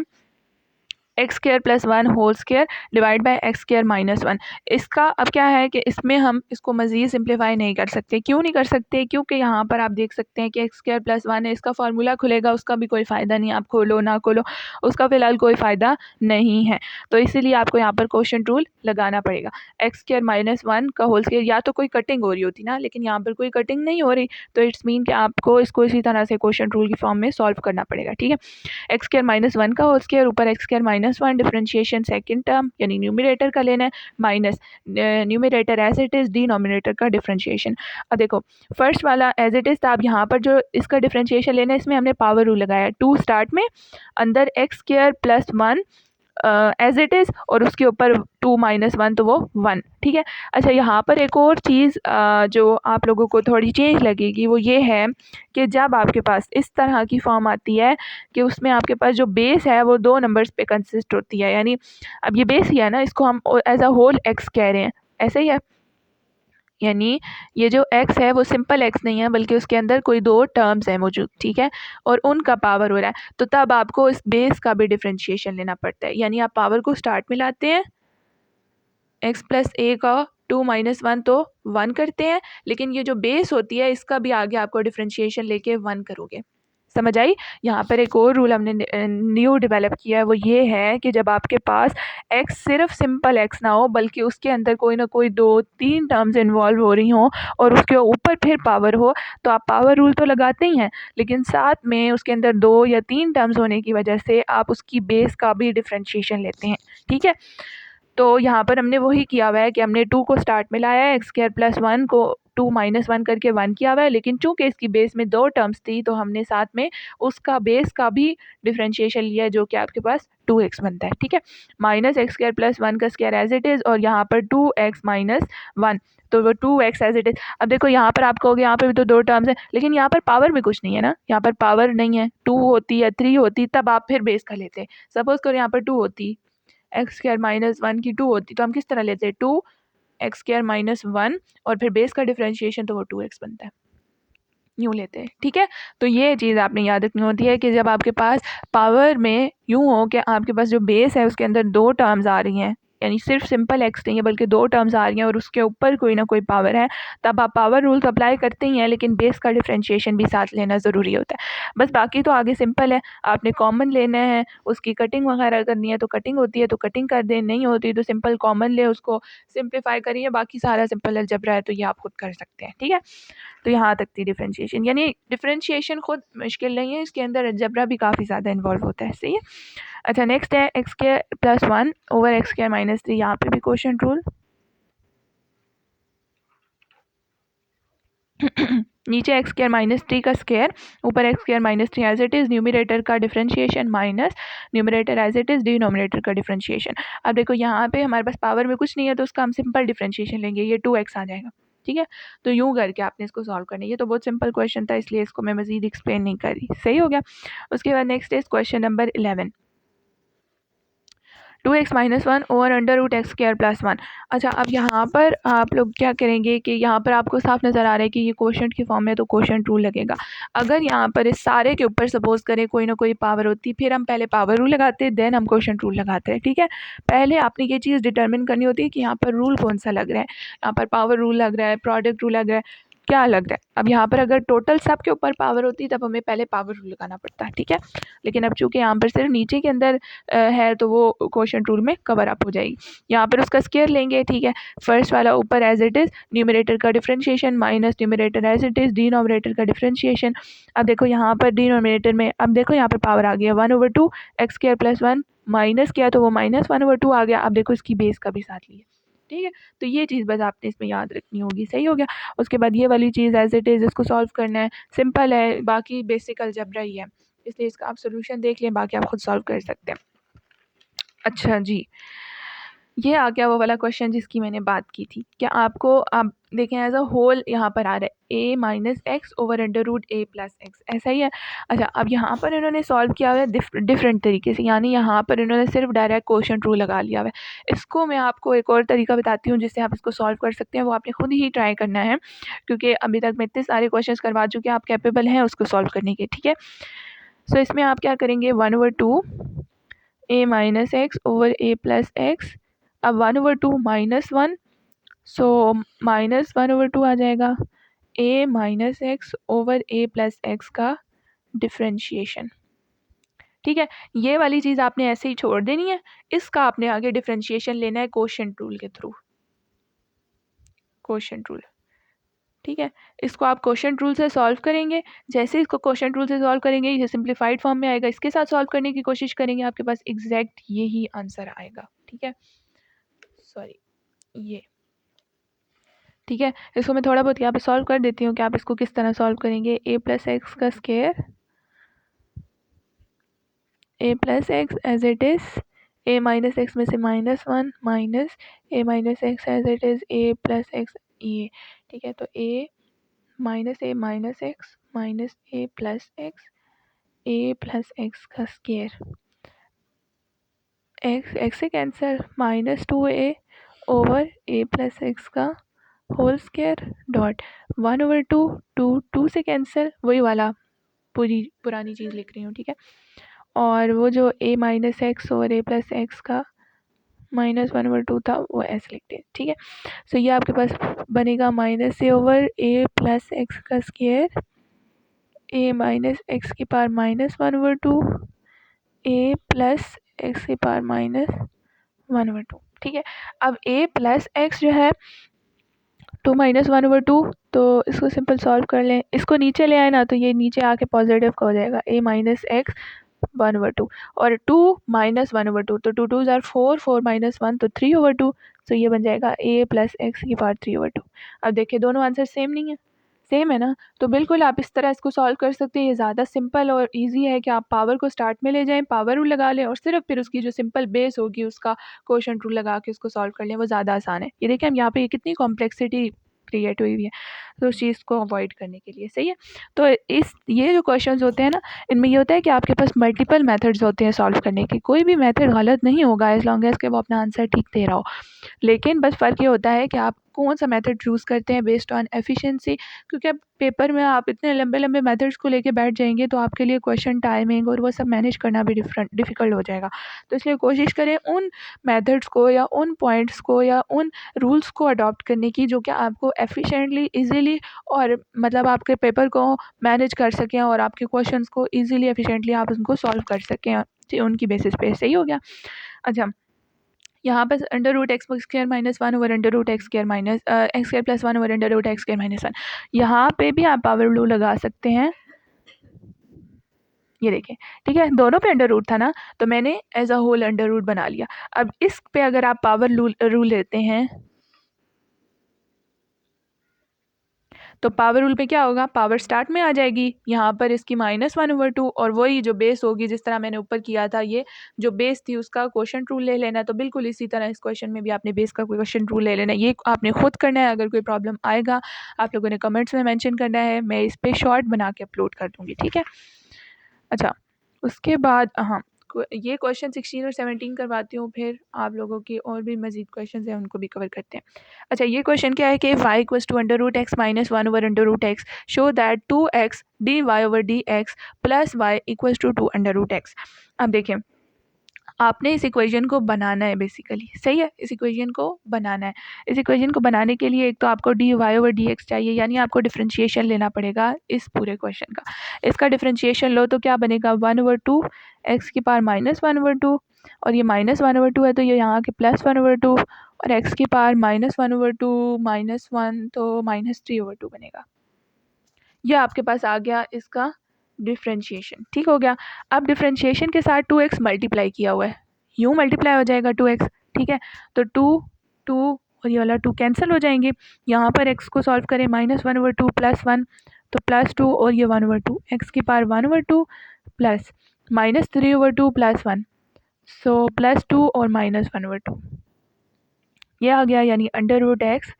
x² + 1 whole square divide by x² - 1। इसका अब क्या है कि इसमें हम इसको मज़ीद सिंप्लीफाई नहीं कर सकते। क्यों नहीं कर सकते? क्योंकि यहाँ पर आप देख सकते हैं कि x² + 1 है, इसका फार्मूला खुलेगा, उसका भी कोई फ़ायदा नहीं, आप खोलो ना खोलो उसका फ़िलहाल कोई फ़ायदा नहीं है। तो इसीलिए आपको यहाँ पर क्वोशंट रूल लगाना पड़ेगा। x² - 1 का होल स्क्वायर, या तो कोई कटिंग हो रही होती ना, लेकिन यहाँ पर कोई कटिंग नहीं हो रही, तो इट्स मीन कि आपको इसको इसी तरह से क्वोशंट रूल की फॉर्म में सॉल्व करना पड़ेगा, ठीक है। x² - 1 का होल स्क्वायर ऊपर x² - 1, डिफरेंशिएशन सेकंड टर्म यानी न्यूमरेटर का लेना है, minus numerator as it is, denominator का डिफरेंशिएशन। अब देखो फर्स्ट वाला एज इट इज़ था, अब यहाँ पर जो इसका डिफरेंशिएशन लेना है इसमें हमने पावर रूल लगाया 2 स्टार्ट में, अंदर x² + 1 एज इट इज़ और उसके ऊपर 2 - 1 तो वो 1, ठीक है। अच्छा, यहाँ पर एक और चीज़ जो आप लोगों को थोड़ी चेंज लगेगी वो ये है कि जब आपके पास इस तरह की फॉर्म आती है कि उसमें आपके पास जो बेस है वो 2 नंबर्स पे कंसिस्ट होती है, यानी अब ये बेस ही है ना, इसको हम एज अ होल एक्स कह रहे हैं, ऐसे ही है। यानी ये जो x है वो सिंपल x नहीं है बल्कि उसके अंदर कोई 2 टर्म्स हैं मौजूद, ठीक है, और उनका पावर हो रहा है, तो तब आपको इस बेस का भी डिफरेंशिएशन लेना पड़ता है। यानी आप पावर को स्टार्ट में लाते हैं, x प्लस a का 2 - 1 तो 1 करते हैं, लेकिन ये जो बेस होती है इसका भी आगे आपको डिफरेंशिएशन लेके 1 करोगे। समझ आई? यहाँ पर एक और रूल हमने न्यू डेवलप किया है, वो ये है कि जब आपके पास x सिर्फ सिंपल x ना हो बल्कि उसके अंदर कोई ना कोई 2-3 टर्म्स इन्वॉल्व हो रही हों और उसके ऊपर फिर पावर हो, तो आप पावर रूल तो लगाते ही हैं, लेकिन साथ में उसके अंदर 2 या 3 टर्म्स होने की वजह से आप उसकी बेस का भी डिफरेंशिएशन लेते हैं, ठीक है। तो यहाँ पर हमने वही किया हुआ है कि हमने 2 को स्टार्ट में लाया है, x² + 1 को 2 - 1 करके 1 किया हुआ है, लेकिन चूँकि इसकी बेस में 2 टर्म्स थी तो हमने साथ में उसका बेस का भी डिफरेंशिएशन लिया है, जो कि आपके पास 2x बनता है, ठीक है। -x² + 1 का स्क्वायर एज इट इज़ और यहाँ पर 2x - 1, तो वो 2x एज इट इज़। अब देखो यहाँ पर आप कहोगे यहाँ पर भी तो 2 टर्म्स हैं, लेकिन यहाँ पर पावर भी कुछ नहीं है ना, यहाँ पर पावर नहीं है, 2 होती या 3 होती तब आप फिर बेस का लेते। सपोज़ करो यहाँ पर 2 होती, x² - 1 की 2 होती तो हम किस तरह लेते हैं, 2x² - 1 और फिर बेस का डिफरेंशिएशन तो वो 2x बनता है, यूँ लेते हैं, ठीक है। तो ये चीज़ आपने याद रखनी होती है कि जब आपके पास पावर में यूँ हो कि आपके पास जो बेस है उसके अंदर 2 टर्म्स आ रही हैं, यानी सिर्फ सिंपल x नहीं है बल्कि 2 टर्म्स आ रही हैं और उसके ऊपर कोई ना कोई पावर है, तब आप पावर रूल तो अप्लाई करते ही हैं, लेकिन बेस का डिफरेंशिएशन भी साथ लेना ज़रूरी होता है। बस बाकी तो आगे सिंपल है, आपने कॉमन लेना है, उसकी कटिंग वगैरह करनी है तो कटिंग होती है तो कटिंग कर दें, नहीं होती तो सिंपल कॉमन ले, उसको सिंप्लीफाई करिए, बाकी सारा सिंपल अलजेब्रा है तो ये आप खुद कर सकते हैं, ठीक है। तो यहाँ तक थी डिफरेंशिएशन, यानी डिफरेंशिएशन खुद मुश्किल नहीं है, इसके अंदर अलजेब्रा भी काफ़ी ज़्यादा इन्वॉल्व होता है, सही है। अच्छा, नेक्स्ट है x² + 1 ओवर x² - 3, यहाँ पे भी क्वोशंट रूल। नीचे x² - 3 का स्क्वायर, ऊपर x² - 3 as it is, numerator का differentiation minus numerator as it is, denominator का डिफरेंशिएशन। अब देखो यहाँ पे हमारे पास पावर में कुछ नहीं है तो उसका हम सिंपल डिफरेंशिएशन लेंगे, ये 2x आ जाएगा, ठीक है। तो यूँ करके आपने इसको सॉल्व करना है, ये तो बहुत सिंपल क्वेश्चन था इसलिए इसको मैं मज़ीद एक्सप्लेन नहीं कर रही, सही हो गया। उसके बाद next is question number 11, 2x - 1 over √x² + 1। अच्छा, अब यहाँ पर आप लोग क्या करेंगे कि यहाँ पर आपको साफ नज़र आ रहा है कि ये क्वोशंट की फॉर्म में तो क्वोशंट रूल लगेगा। अगर यहाँ पर इस सारे के ऊपर सपोज़ करें कोई ना कोई पावर होती, फिर हम पहले पावर रूल लगाते हैं देन हम क्वोशंट रूल लगाते हैं, ठीक है। पहले आपने ये चीज़ डिटर्मिन करनी होती है कि यहाँ पर रूल कौन सा लग रहा है, यहाँ पर पावर रूल लग रहा है, प्रोडक्ट रूल लग रहा है, क्या लग रहा है। अब यहाँ पर अगर टोटल सब के ऊपर पावर होती तब हमें पहले पावर रूल लगाना पड़ता है, ठीक है। लेकिन अब चूँकि यहाँ पर सिर्फ नीचे के अंदर है तो वो क्वोशंट रूल में कवर अप हो जाएगी। यहाँ पर उसका स्क्वायर लेंगे, ठीक है। फर्स्ट वाला ऊपर एज इट इज़, न्यूमरेटर का differentiation minus numerator as it is, denominator का डिफरेंशिएशन। अब देखो यहाँ पर डिनोमिनेटर में, अब देखो यहाँ पर पावर आ गया 1/2 x² + 1, माइनस किया तो वो -1/2 आ गया। अब देखो इसकी बेस का भी साथ लिया, ठीक है। तो ये चीज़ बस आपने इसमें याद रखनी होगी, सही हो गया। उसके बाद ये वाली चीज़ एज इट इज़, इसको सॉल्व करना है, सिंपल है, बाकी बेसिक अलजेब्रा ही है, इसलिए इसका आप सोल्यूशन देख लें, बाकी आप खुद सॉल्व कर सकते हैं। अच्छा जी, ये आ गया वो वाला क्वेश्चन जिसकी मैंने बात की थी। क्या आपको आप देखें एज अ होल यहाँ पर आ रहा है a - x over √a + x, ऐसा ही है। अच्छा, अब यहाँ पर इन्होंने सॉल्व किया हुआ है डिफरेंट तरीके से, यानी यहाँ पर इन्होंने सिर्फ डायरेक्ट क्वोशंट रूल लगा लिया हुआ है। इसको मैं आपको एक और तरीका बताती हूँ जिससे आप इसको सॉल्व कर सकते हैं, वो आपने खुद ही ट्राई करना है, क्योंकि अभी तक मैं इतने सारे क्वेश्चन करवा चुकी हूँ, आप कैपेबल हैं उसको सॉल्व करने के, ठीक है। सो इसमें आप क्या करेंगे, 1/2 a - x over a + x। अब 1/2 -1, सो -1/2 आ जाएगा, a - x over a + x का डिफरेंशिएशन, ठीक है। ये वाली चीज़ आपने ऐसे ही छोड़ देनी है, इसका आपने आगे डिफरेंशिएशन लेना है क्वोशंट रूल के थ्रू, क्वोशंट रूल, ठीक है। इसको आप क्वोशंट रूल से सॉल्व करेंगे, जैसे इसको क्वोशंट रूल से सॉल्व करेंगे ये सिंप्लीफाइड फॉर्म में आएगा, इसके साथ सॉल्व करने की कोशिश करेंगे, आपके पास एग्जैक्ट यही आंसर आएगा, ठीक है। सॉरी, ये ठीक है। इसको मैं थोड़ा बहुत यहाँ पे सॉल्व कर देती हूँ कि आप इसको किस तरह सॉल्व करेंगे। a + x का square, a + x as it is, a minus x में से -1 minus a minus x as it is a plus x ये, ठीक है। तो a minus x minus A plus x का स्केयर, एक्स से cancel, -2a over a plus x का होल स्केयर डॉट 1/2, टू से कैंसिल, वही वाला पुरानी चीज़ लिख रही हूँ, ठीक है। और वो जो a minus x over a plus x का -1/2 था वो ऐसे लिखते हैं, ठीक है। सो ये आपके पास बनेगा -a over a plus x का स्केयर a माइनस एक्स की पावर -1/2 a प्लस एक्स की पावर -1/2, ठीक है। अब a प्लस एक्स जो है 2 -1/2, तो इसको सिंपल सॉल्व कर लें, इसको नीचे ले आए ना तो ये नीचे आके पॉजिटिव का हो जाएगा a माइनस एक्स 1/2 और 2 -1/2, तो 2 2 ज़ार 4, 4 - 1 तो 3/2, तो ये बन जाएगा a प्लस एक्स की पावर 3/2। अब देखिए दोनों आंसर सेम नहीं है, सेम है ना, तो बिल्कुल आप इस तरह इसको सॉल्व कर सकते हैं। ये ज़्यादा सिंपल और इजी है कि आप पावर को स्टार्ट में ले जाएं, पावर रूल लगा लें और सिर्फ फिर उसकी जो सिंपल बेस होगी उसका क्वोशंट रूल लगा के उसको सॉल्व कर लें, वो ज़्यादा आसान है। ये देखिए हम यहाँ पे कितनी कॉम्प्लेक्सिटी क्रिएट हुई है, तो उस चीज़ को अवॉइड करने के लिए, सही है। तो ये जो क्वेश्चंस होते हैं ना, इनमें ये होता है कि आपके पास मल्टीपल मेथड्स होते हैं सॉल्व करने के, कोई भी मेथड गलत नहीं होगा एज लॉन्ग एज के वो अपना आंसर ठीक दे रहा हो, लेकिन बस फ़र्क ये होता है कि आप कौन सा मेथड चूज़ करते हैं बेस्ड ऑन एफिशिएंसी, क्योंकि अब पेपर में आप इतने लंबे लंबे मेथड्स को लेके बैठ जाएंगे तो आपके लिए क्वेश्चन टाइमिंग और वो सब मैनेज करना भी डिफ़िकल्ट हो जाएगा। तो इसलिए कोशिश करें उन मेथड्स को या उन पॉइंट्स को या उन रूल्स को अडॉप्ट करने की जो कि आपको एफिशिएंटली ईज़िली और मतलब आपके पेपर को मैनेज कर सकें और आपके क्वेश्चंस को ईज़िली एफिशिएंटली आप उनको सॉल्व कर सकें, उनकी बेसिस पे, सही हो गया। अच्छा, यहाँ पे √(x²-1 (x²+1/√x²-1) यहाँ पे भी आप पावर रूल लगा सकते हैं। ये देखिए, ठीक है, दोनों पे अंडर रूट था ना, तो मैंने as a whole under root बना लिया। अब इस पे अगर आप पावर रूल लेते हैं तो पावर रूल पे क्या होगा, पावर स्टार्ट में आ जाएगी, यहाँ पर इसकी -1/2 और वही जो बेस होगी जिस तरह मैंने ऊपर किया था, ये जो बेस थी उसका क्वोशंट रूल ले लेना। तो बिल्कुल इसी तरह इस क्वेश्चन में भी आपने बेस का क्वोशंट रूल ले लेना है, ये आपने खुद करना है। अगर कोई प्रॉब्लम आएगा आप लोगों ने कमेंट्स में मेंशन करना है, मैं इस पर शॉर्ट बना के अपलोड कर दूँगी, ठीक है। अच्छा, उसके बाद हाँ, ये क्वेश्चन 16 और 17 करवाती हूँ, फिर आप लोगों की और भी मज़ीद क्वेश्चंस हैं उनको भी कवर करते हैं। अच्छा, ये क्वेश्चन क्या है कि y equals to √x - 1/√x show that 2x dy/dx plus y equals to 2 √x। अब देखिए आपने इस इक्वेशन को बनाना है बेसिकली, सही है, इस इक्वेशन को बनाना है। इस इक्वेशन को बनाने के लिए एक तो आपको dy/dx चाहिए, यानी आपको डिफरेंशिएशन लेना पड़ेगा इस पूरे क्वेश्चन का। इसका डिफरेंशिएशन लो तो क्या बनेगा 1/2 x की पावर -1/2 और ये -1/2 है तो ये यहाँ के +1/2 और x की पावर -1/2 -1 तो -3/2 बनेगा। यह आपके पास आ गया इसका डिफरेंशिएशन, ठीक हो गया। अब डिफरेंशिएशन के साथ 2x मल्टीप्लाई किया हुआ है, यूँ मल्टीप्लाई हो जाएगा 2x, ठीक है। तो 2 और ये वाला 2 कैंसिल हो जाएंगे। यहाँ पर x को सॉल्व करें -1/2 +1 तो +2 और ये 1/2 x की पावर 1/2 प्लस -3/2 +1 सो +2 और -1/2 ये आ गया, यानी √x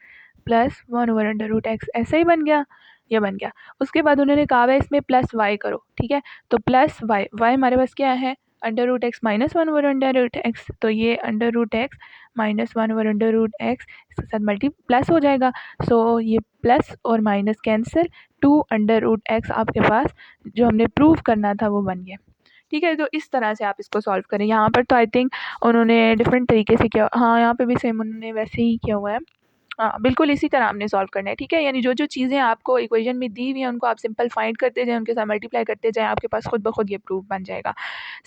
प्लस 1/√x ऐसा ही बन गया, ये बन गया। उसके बाद उन्होंने कहा है इसमें +y करो, ठीक है। तो +y, y हमारे पास क्या है √x - 1/√x, तो ये √x - 1/√x इसके साथ मल्टी प्लस हो जाएगा। सो ये प्लस और माइनस कैंसिल, 2 √x आपके पास जो हमने प्रूव करना था वो बन गया, ठीक है। तो इस तरह से आप इसको सॉल्व करें। यहाँ पर तो आई थिंक उन्होंने डिफरेंट तरीके से किया, हाँ यहाँ पे भी सेम उन्होंने वैसे ही किया हुआ है। हाँ, बिल्कुल इसी तरह हमने सॉल्व करना है, ठीक है। यानी जो चीज़ें आपको इक्वेशन में दी हुई हैं उनको आप सिंपल फाइंड करते जाएँ, उनके साथ मल्टीप्लाई करते जाएँ, आपके पास खुद ब खुद ये प्रूफ बन जाएगा।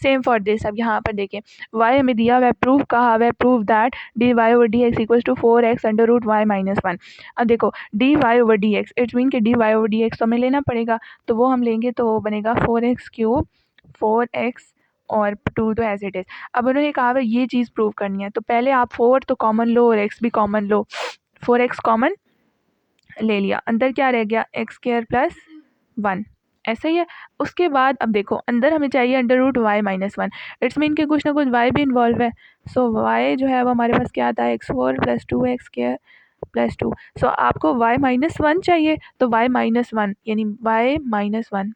सेम फॉर दिस, अब यहाँ पर देखें y हमें दिया हुआ है, प्रूफ कहा हुआ है, proof that dy/dx equals to 4x √y - 1। अब देखो dy/dx इट्स मीन कि dy/dx तो हमें लेना पड़ेगा, तो वो हम लेंगे तो वो बनेगा 4x³ 4x और 2 तो एज इट इज़। अब उन्होंने कहा है ये चीज़ प्रूव करनी है, तो पहले आप 4 तो कॉमन लो और x भी कॉमन लो। 4x कॉमन ले लिया, अंदर क्या रह गया x² + 1 ऐसा ही है। उसके बाद अब देखो अंदर हमें चाहिए under root y minus one, it's mean कि कुछ ना कुछ वाई भी इन्वॉल्व है। सो वाई जो है वो हमारे पास क्या आता है, x4 + 2x² + 2। सो आपको y माइनस वन चाहिए, तो y माइनस वन यानी y माइनस वन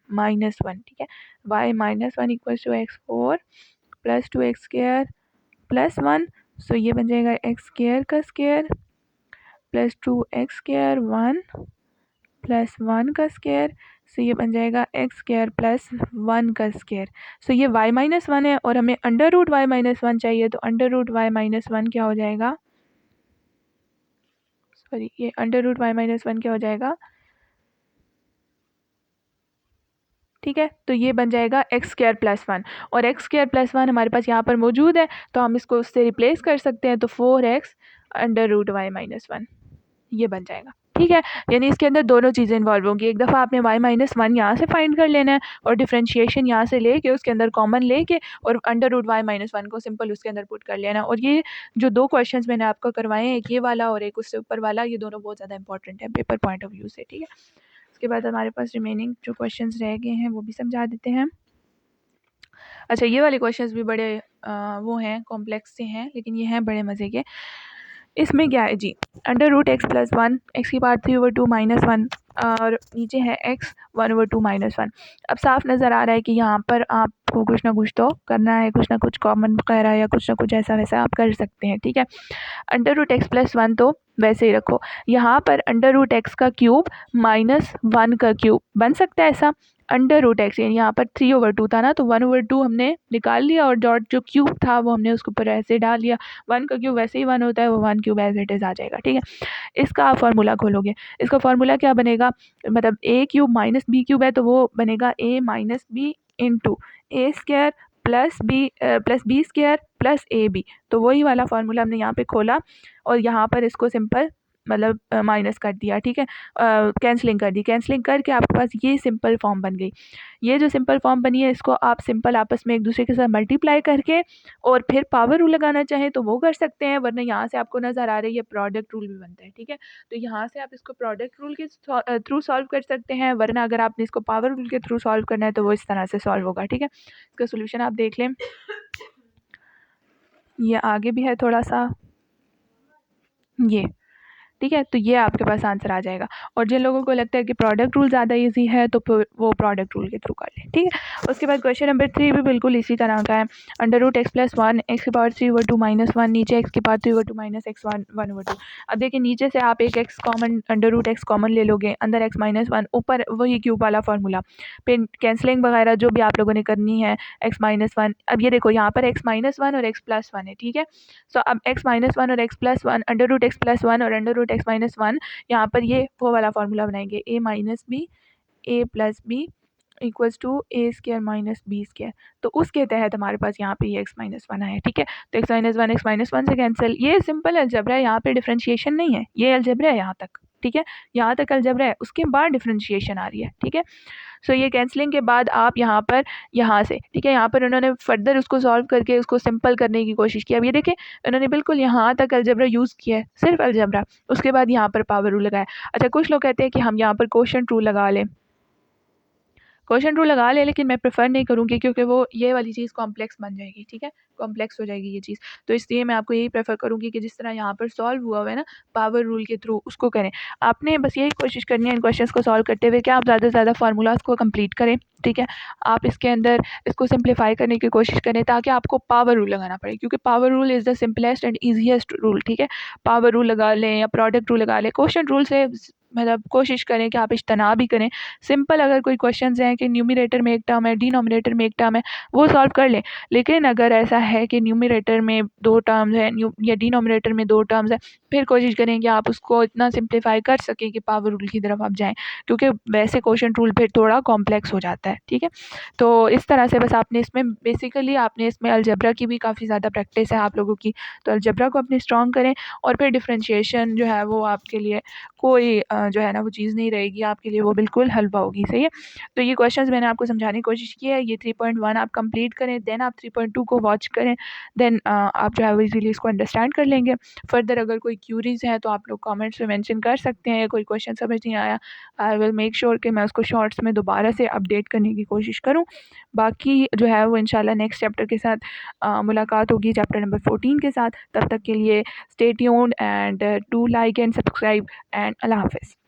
ठीक है, y minus one equals to x4 + 2x² + 1। So ये बन जाएगा x² का स्क्वायर + 2x² 1 + 1 का स्क्वायर। सो ये बन जाएगा x² + 1 का स्क्वायर। सो ये y माइनस वन है और हमें under root y minus one चाहिए, तो under root y minus one क्या हो जाएगा, सॉरी ये under root y minus one क्या हो जाएगा, ठीक है। तो ये बन जाएगा x² + 1 और x² + 1 हमारे पास यहाँ पर मौजूद है, तो हम इसको उससे रिप्लेस कर सकते हैं, तो 4x under root y minus one ये बन जाएगा, ठीक है। यानी इसके अंदर दोनों चीज़ें इन्वॉल्व होंगी, एक दफ़ा आपने y माइनस वन यहाँ से फाइंड कर लेना है और डिफ्रेंशिएशन यहाँ से लेके उसके अंदर कॉमन लेके और under root y minus one को सिंपल उसके अंदर पुट कर लेना। और ये जो दो क्वेश्चंस मैंने आपको करवाए हैं, एक ये वाला और एक उससे ऊपर वाला, ये दोनों बहुत ज़्यादा इंपॉर्टेंट है पेपर पॉइंट ऑफ व्यू से, ठीक है। उसके बाद हमारे पास रिमेनिंग जो क्वेश्चंस रह गए हैं वो भी समझा देते हैं। अच्छा ये वाले क्वेश्चंस भी बड़े वो हैं, कॉम्प्लेक्स से हैं, लेकिन ये हैं बड़े मज़े के। इसमें क्या है जी, अंडर रूट x + 1 x³ 3/2 - 1 और नीचे है x 1/2 - 1। अब साफ नज़र आ रहा है कि यहाँ पर आपको कुछ ना कुछ तो करना है, कुछ ना कुछ कॉमन वगैरह या कुछ ना कुछ ऐसा वैसा आप कर सकते हैं, ठीक है। अंडर रूट x + 1 तो वैसे ही रखो, यहाँ पर अंडर रूट x का क्यूब -1 का क्यूब बन सकता है ऐसा। अंडर रूट x यानी यहाँ पर 3/2 था ना, तो 1/2 हमने निकाल लिया और डॉट जो क्यूब था वो हमने उसके ऊपर ऐसे डाल दिया। 1 का क्यूब वैसे ही 1 होता है, वो 1 क्यूब एज इट इज़ आ जाएगा, ठीक है। इसका आप फार्मूला खोलोगे, इसका फार्मूला क्या बनेगा, मतलब a³ - b³ है तो वो बनेगा a - b into a² + b² + ab। तो वही वाला फार्मूला हमने यहाँ पे खोला और यहाँ पर इसको सिंपल मतलब माइनस कर दिया, ठीक है, कैंसलिंग कर दी। कैंसलिंग करके आपके पास ये सिंपल फॉर्म बन गई। ये जो सिंपल फॉर्म बनी है इसको आप सिंपल आपस में एक दूसरे के साथ मल्टीप्लाई करके और फिर पावर रूल लगाना चाहें तो वो कर सकते हैं, वरना यहाँ से आपको नज़र आ रही है प्रोडक्ट रूल भी बनता है, ठीक है। तो यहाँ से आप इसको प्रोडक्ट रूल के थ्रू सॉल्व कर सकते हैं, वरना अगर आपने इसको पावर रूल के थ्रू सॉल्व करना है तो वो इस तरह से सॉल्व होगा, ठीक है। इसका सोल्यूशन आप देख लें, ये आगे भी है थोड़ा सा, ये ठीक है। तो ये आपके पास आंसर आ जाएगा। और जिन लोगों को लगता है कि प्रोडक्ट रूल ज़्यादा इजी है तो फिर वो प्रोडक्ट रूल के थ्रू कर लें, ठीक है। उसके बाद क्वेश्चन नंबर 3 भी बिल्कुल इसी तरह का है। अंडर रूट x + 1 x³ 3/2 - 1 नीचे x³ 3/2 - x 1/2। अब देखिए नीचे से आप एक x common under root x common ले लोगे, अंदर x - 1 ऊपर वही क्यूब वाला फार्मूला, फिर कैंसलिंग वगैरह जो भी आप लोगों ने करनी है x - 1। अब ये देखो यहाँ पर x - 1 और x + 1 है, ठीक है। सो अब x - 1 और x + 1 अंडर रूट x + 1 और अंडर रूट x - 1 यहाँ पर ये वो वाला फार्मूला बनाएंगे a - b a + b equals to a² - b²। तो उसके तहत हमारे पास यहाँ पे ये x - 1 है, ठीक है। तो x - 1 से कैंसिल, ये सिंपल अलजेब्रा है, यहाँ पे डिफरेंशिएशन नहीं है, ये अलजेब्रा है यहाँ तक, ठीक है। यहाँ तक अलजेब्रा है, उसके बाद डिफरेंशिएशन आ रही है, ठीक है। सो ये कैंसलिंग के बाद आप यहाँ पर यहाँ से, ठीक है, यहाँ पर उन्होंने फर्दर उसको सॉल्व करके उसको सिंपल करने की कोशिश की। अब ये देखें उन्होंने बिल्कुल यहाँ तक अलजेब्रा यूज़ किया है, सिर्फ अलजेब्रा, उसके बाद यहाँ पर पावर रूल लगाया। अच्छा कुछ लोग कहते हैं कि हम यहाँ पर क्वोशंट रूल लगा लें, क्वोशंट रूल लगा ले, लेकिन मैं प्रेफर नहीं करूँगी क्योंकि वो ये वाली चीज़ कॉम्प्लेक्स बन जाएगी, ठीक है, कॉम्प्लेक्स हो जाएगी ये चीज़। तो इसलिए मैं आपको यही प्रेफर करूँगी कि जिस तरह यहाँ पर सॉल्व हुआ हुआ है ना पावर रूल के थ्रू, उसको करें। आपने बस यही कोशिश करनी है इन क्वेश्चंस को सॉल्व करते हुए कि आप ज़्यादा से ज़्यादा फार्मूलाज को कंप्लीट करें, ठीक है। आप इसके अंदर इसको सिंप्लीफाई करने की कोशिश करें ताकि आपको पावर रूल लगाना पड़े, क्योंकि power rule is the simplest and easiest rule, ठीक है। पावर रूल लगा लें या प्रोडक्ट रूल लगा लें, क्वोशंट रूल से मतलब कोशिश करें कि आप इज्तनाब भी करें। सिंपल अगर कोई क्वेश्चंस हैं कि न्यूमरेटर में एक टर्म है, डिनोमिनेटर में एक टर्म है, वो सॉल्व कर लें। लेकिन अगर ऐसा है कि न्यूमरेटर में 2 टर्म्स है या डिनोमिनेटर में 2 टर्म्स है, फिर कोशिश करें कि आप उसको इतना सिंप्लीफाई कर सकें कि पावर रूल की तरफ आप जाएँ, क्योंकि वैसे क्वोशंट रूल फिर थोड़ा कॉम्प्लेक्स हो जाता है, ठीक है। तो इस तरह से बस आपने इसमें बेसिकली आपने इसमें अलजेब्रा की भी काफ़ी ज़्यादा प्रैक्टिस है आप लोगों की, तो अलजेब्रा को अपने स्ट्रॉन्ग करें और फिर डिफरेंशिएशन जो है वो आपके लिए कोई जो है ना वो चीज़ नहीं रहेगी आपके लिए, वो बिल्कुल हलवा होगी, सही है। तो ये क्वेश्चंस मैंने आपको समझाने की कोशिश की है। ये 3.1 आप कंप्लीट करें, देन आप 3.2 को वॉच करें, देन आप जो है वो इजीली इसको अंडरस्टैंड कर लेंगे। फर्दर अगर कोई क्यूरीज़ हैं तो आप लोग कमेंट्स में मेंशन कर सकते हैं, या कोई क्वेश्चन समझ नहीं आया, आई विल मेक श्योर कि मैं उसको शॉर्ट्स में दोबारा से अपडेट करने की कोशिश करूँ। बाकी जो है वो इंशाल्लाह नेक्स्ट चैप्टर के साथ मुलाकात होगी, चैप्टर नंबर 14 के साथ। तब तक के लिए stay tuned and do like and subscribe and अल्लाह हाफ़िज़।